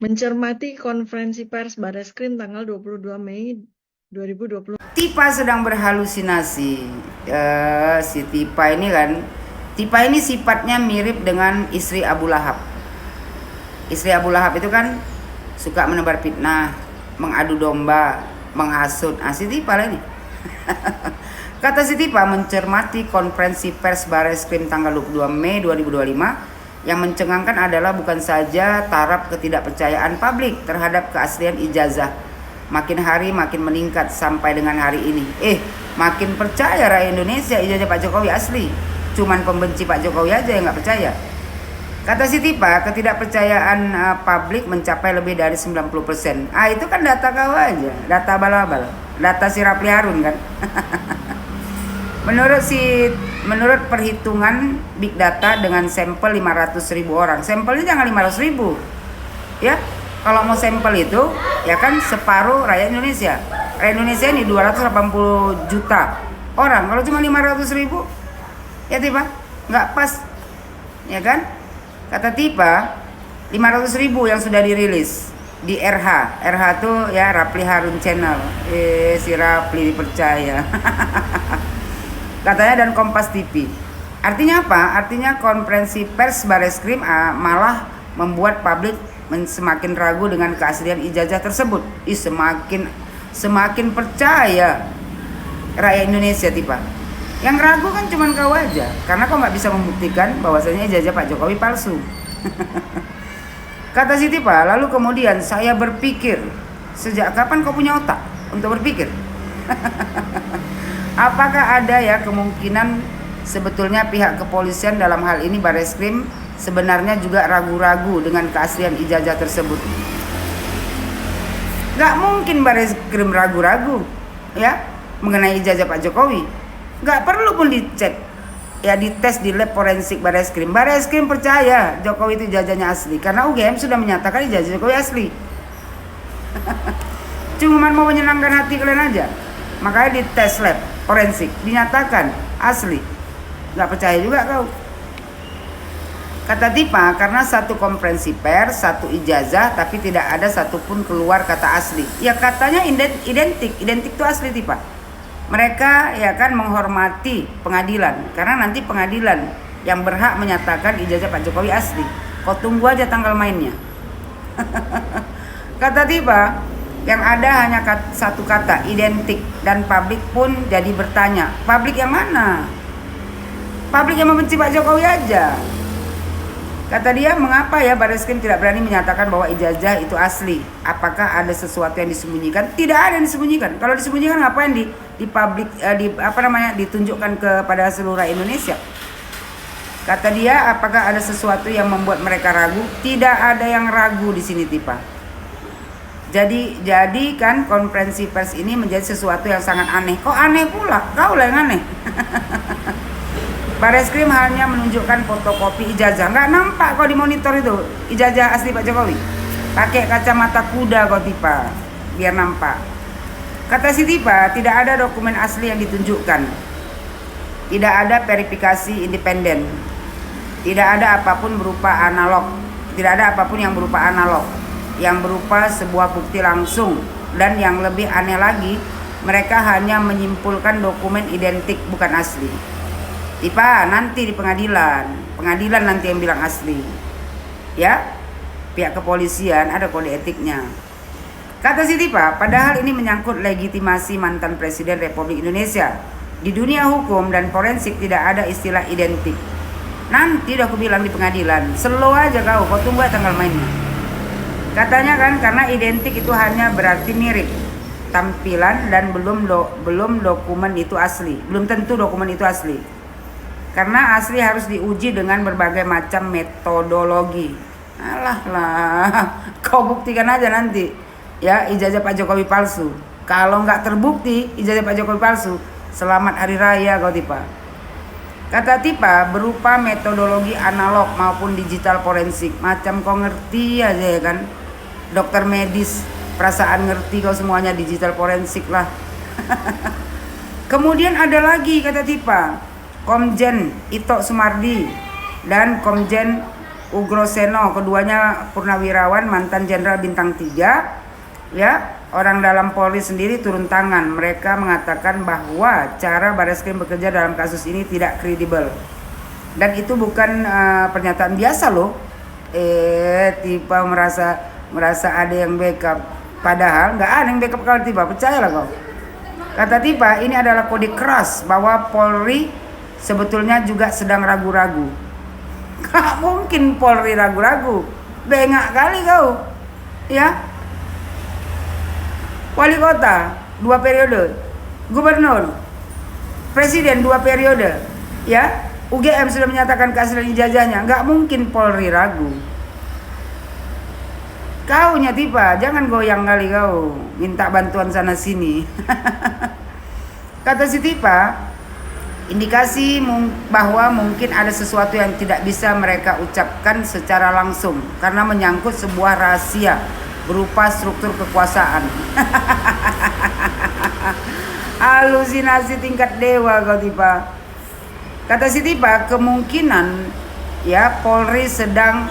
Mencermati konferensi pers Barreskrim tanggal 22 Mei 2020. Tipa sedang berhalusinasi. Si Tipa ini kan, Tipa ini sifatnya mirip dengan istri Abu Lahab. Istri Abu Lahab itu kan suka menebar fitnah, mengadu domba, menghasut. Si Tipa lah ini. Kata si Tipa mencermati konferensi pers Barreskrim tanggal 22 Mei 2025 yang mencengangkan adalah bukan saja taraf ketidakpercayaan publik terhadap keaslian ijazah. Makin hari makin meningkat sampai dengan hari ini. Makin percaya rakyat Indonesia ijazah Pak Jokowi asli. Cuman pembenci Pak Jokowi aja yang gak percaya. Kata si Tipa, ketidakpercayaan publik mencapai lebih dari 90%. Itu kan data kau aja, data balabal, data si Rapli Harun kan. Menurut perhitungan Big Data dengan sampel 500.000 orang. Sampelnya jangan 500.000. Ya, kalau mau sampel itu ya kan separuh rakyat Indonesia. Rakyat Indonesia ini 280 juta orang. Kalau cuma 500.000 ya Tipa, nggak pas. Ya kan? Kata Tipa, 500.000 yang sudah dirilis di RH. RH tuh ya Rapli Harun Channel. Si Rapli dipercaya. Katanya dan Kompas TV. Artinya apa? Artinya konferensi pers Barreskrim malah membuat publik semakin ragu dengan keaslian ijazah tersebut. Semakin percaya rakyat Indonesia Tipa. Yang ragu kan cuma kau aja, karena kau nggak bisa membuktikan bahwasanya ijazah Pak Jokowi palsu. Kata si Tipa, lalu kemudian saya berpikir, sejak kapan kau punya otak untuk berpikir? Apakah ada ya kemungkinan sebetulnya pihak kepolisian dalam hal ini Barreskrim sebenarnya juga ragu-ragu dengan keaslian ijazah tersebut? Gak mungkin Barreskrim ragu-ragu ya mengenai ijazah Pak Jokowi. Gak perlu pun dicek ya, dites di lab forensik Barreskrim. Barreskrim percaya Jokowi itu ijazahnya asli karena UGM sudah menyatakan ijazah Jokowi asli. Cuman mau menyenangkan hati kalian aja. Makanya di tes lab forensik dinyatakan asli. Gak percaya juga kau. Kata Tipa, karena satu konferensi pers, satu ijazah, tapi tidak ada satupun keluar kata asli. Ya katanya identik itu asli Tipa. Mereka ya kan menghormati pengadilan, karena nanti pengadilan yang berhak menyatakan ijazah Pak Jokowi asli. Kau tunggu aja tanggal mainnya. Kata Tipa, yang ada hanya satu kata, identik, dan publik pun jadi bertanya, publik yang mana? Publik yang membenci Pak Jokowi aja. Kata dia, mengapa ya Barreskrim tidak berani menyatakan bahwa ijazah itu asli? Apakah ada sesuatu yang disembunyikan? Tidak ada yang disembunyikan. Kalau disembunyikan ngapain di publik ditunjukkan kepada seluruh Indonesia? Kata dia, apakah ada sesuatu yang membuat mereka ragu? Tidak ada yang ragu di sini Tipa. Jadi kan konferensi pers ini menjadi sesuatu yang sangat aneh. Kok aneh pula? Kau lah yang aneh. Barreskrim hanya menunjukkan fotokopi ijazah. Nggak nampak kok di monitor itu ijazah asli Pak Jokowi. Pakai kacamata kuda kau Tipa, biar nampak. Kata si Tipa, tidak ada dokumen asli yang ditunjukkan. Tidak ada verifikasi independen. Tidak ada apapun berupa analog. Tidak ada apapun yang berupa analog, yang berupa sebuah bukti langsung. Dan yang lebih aneh lagi, mereka hanya menyimpulkan dokumen identik bukan asli. Tipa, nanti di pengadilan nanti yang bilang asli ya. Pihak kepolisian ada kode etiknya. Kata si Tipa, padahal ini menyangkut legitimasi mantan Presiden Republik Indonesia. Di dunia hukum dan forensik tidak ada istilah identik. Nanti udah aku bilang di pengadilan. Slow aja kau tunggu tanggal mainnya. Katanya kan karena identik itu hanya berarti mirip tampilan dan belum dokumen itu asli. Belum tentu dokumen itu asli. Karena asli harus diuji dengan berbagai macam metodologi. Alah, kau buktikan aja nanti ya ijazah Pak Jokowi palsu. Kalau nggak terbukti ijazah Pak Jokowi palsu, selamat hari raya kau Tipa. Kata Tipa, berupa metodologi analog maupun digital forensik. Macam kau ngerti aja ya kan, dokter medis, perasaan ngerti kau semuanya digital forensik lah. Kemudian ada lagi kata Tipa, Komjen Ito Sumardi dan Komjen Ugroseno, keduanya purnawirawan mantan jenderal bintang 3. Ya, orang dalam Polri sendiri turun tangan. Mereka mengatakan bahwa cara Bareskrim bekerja dalam kasus ini tidak kredibel. Dan itu bukan pernyataan biasa loh. Tiba merasa ada yang backup. Padahal nggak ada yang backup kalau Tiba, percayalah kau. Kata Tiba, ini adalah kode keras bahwa Polri sebetulnya juga sedang ragu-ragu. Gak mungkin Polri ragu-ragu. Bengak kali kau. Ya. Wali kota 2 periode. Gubernur, presiden 2 periode. Ya. UGM sudah menyatakan keaslian ijazahnya. Gak mungkin Polri ragu. Kaunya Tiba, jangan goyang kali kau. Minta bantuan sana sini. Kata si Tiba, indikasi bahwa mungkin ada sesuatu yang tidak bisa mereka ucapkan secara langsung karena menyangkut sebuah rahasia berupa struktur kekuasaan. Halusinasi tingkat dewa kau Tiba. Kata si Tiba, kemungkinan ya Polri sedang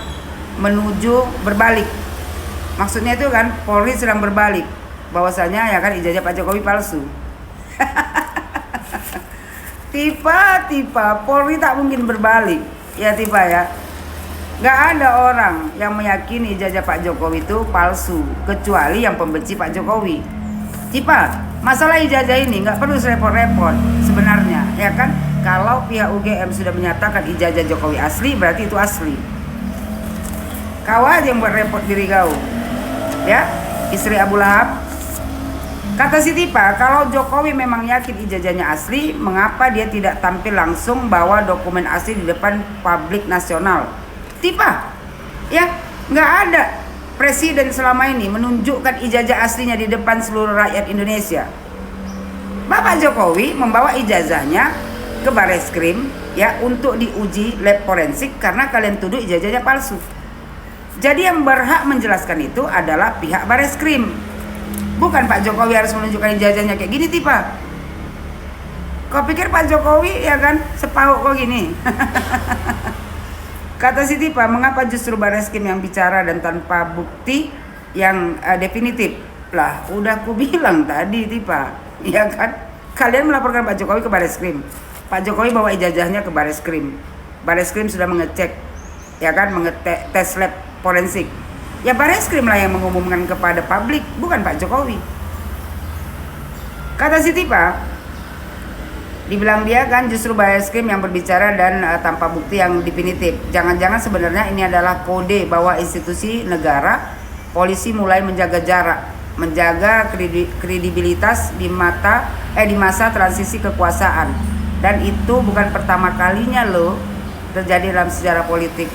menuju berbalik. Maksudnya itu kan Polri sedang berbalik bahwasanya ya kan ijazah Pak Jokowi palsu. Tiba-tiba Polri tak mungkin berbalik. Ya Tiba ya. Gak ada orang yang meyakini ijazah Pak Jokowi itu palsu kecuali yang pembenci Pak Jokowi. Tiba, masalah ijazah ini gak perlu repot-repot sebenarnya, ya kan? Kalau pihak UGM sudah menyatakan ijazah Jokowi asli, berarti itu asli. Kau aja yang buat repot diri kau. Ya, istri Abu Lahab. Kata si Tiba, kalau Jokowi memang yakin ijazahnya asli, mengapa dia tidak tampil langsung bawa dokumen asli di depan publik nasional? Tiba, ya nggak ada presiden selama ini menunjukkan ijazah aslinya di depan seluruh rakyat Indonesia. Bapak Jokowi membawa ijazahnya ke Bareskrim ya untuk diuji lab forensik karena kalian tuduh ijazahnya palsu. Jadi yang berhak menjelaskan itu adalah pihak Bareskrim. Bukan Pak Jokowi harus menunjukkan ijazahnya kayak gini Tiba. Kau pikir Pak Jokowi ya kan sepauk kok gini. Kata si Tiba, mengapa justru Bareskrim yang bicara dan tanpa bukti yang definitif? Lah, udah aku bilang tadi Tiba, ya kan? Kalian melaporkan Pak Jokowi ke Bareskrim. Pak Jokowi bawa ijazahnya ke Bareskrim. Bareskrim sudah mengecek, ya kan, tes lab forensik. Ya Bareskrim lah yang mengumumkan kepada publik, bukan Pak Jokowi. Kata si Tiba, dibilang dia kan justru Bareskrim yang berbicara dan tanpa bukti yang definitif. Jangan-jangan sebenarnya ini adalah kode bahwa institusi negara, polisi mulai menjaga jarak, menjaga kredibilitas di masa transisi kekuasaan. Dan itu bukan pertama kalinya loh terjadi dalam sejarah politik.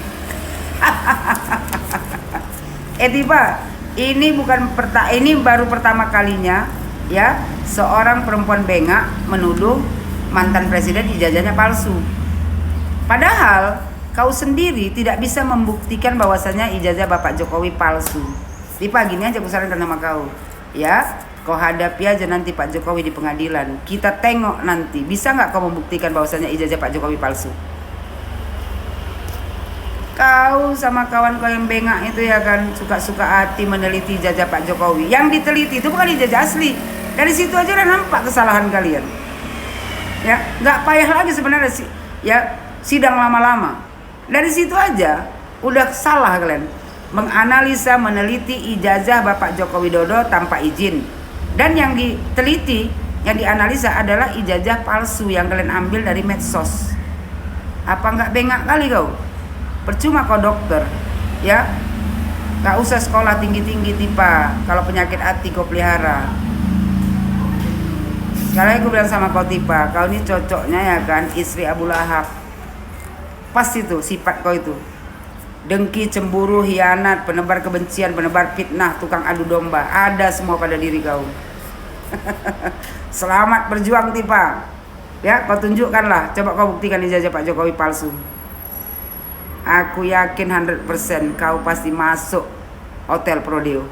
Tiba, ini baru pertama kalinya ya seorang perempuan bengak menuduh mantan presiden ijazahnya palsu. Padahal kau sendiri tidak bisa membuktikan bahwasannya ijazah Bapak Jokowi palsu. Tiba, gini aja aku sarankan sama kau. Ya, kau hadapi aja nanti Pak Jokowi di pengadilan. Kita tengok nanti bisa nggak kau membuktikan bahwasannya ijazah Pak Jokowi palsu. Kau sama kawan kau yang bengak itu ya kan suka-suka hati meneliti ijazah Pak Jokowi. Yang diteliti itu bukan ijazah asli. Dari situ aja udah nampak kesalahan kalian. Ya, nggak payah lagi sebenarnya ya sidang lama-lama. Dari situ aja udah salah kalian. Menganalisa, meneliti ijazah Bapak Joko Widodo tanpa izin. Dan yang diteliti, yang dianalisa adalah ijazah palsu yang kalian ambil dari medsos. Apa nggak bengak kali kau? Percuma kau dokter, ya. Gak usah sekolah tinggi-tinggi Tiba. Kalau penyakit hati kau pelihara. Sekarang aku bilang sama kau Tiba, kau ini cocoknya ya kan istri Abu Lahab. Pas itu sifat kau itu. Dengki, cemburu, hianat, penebar kebencian, penebar fitnah, tukang adu domba. Ada semua pada diri kau. Selamat berjuang Tiba. Ya, kau tunjukkanlah. Coba kau buktikan ijazah Pak Jokowi palsu. Aku yakin 100% kau pasti masuk Hotel Prodeo.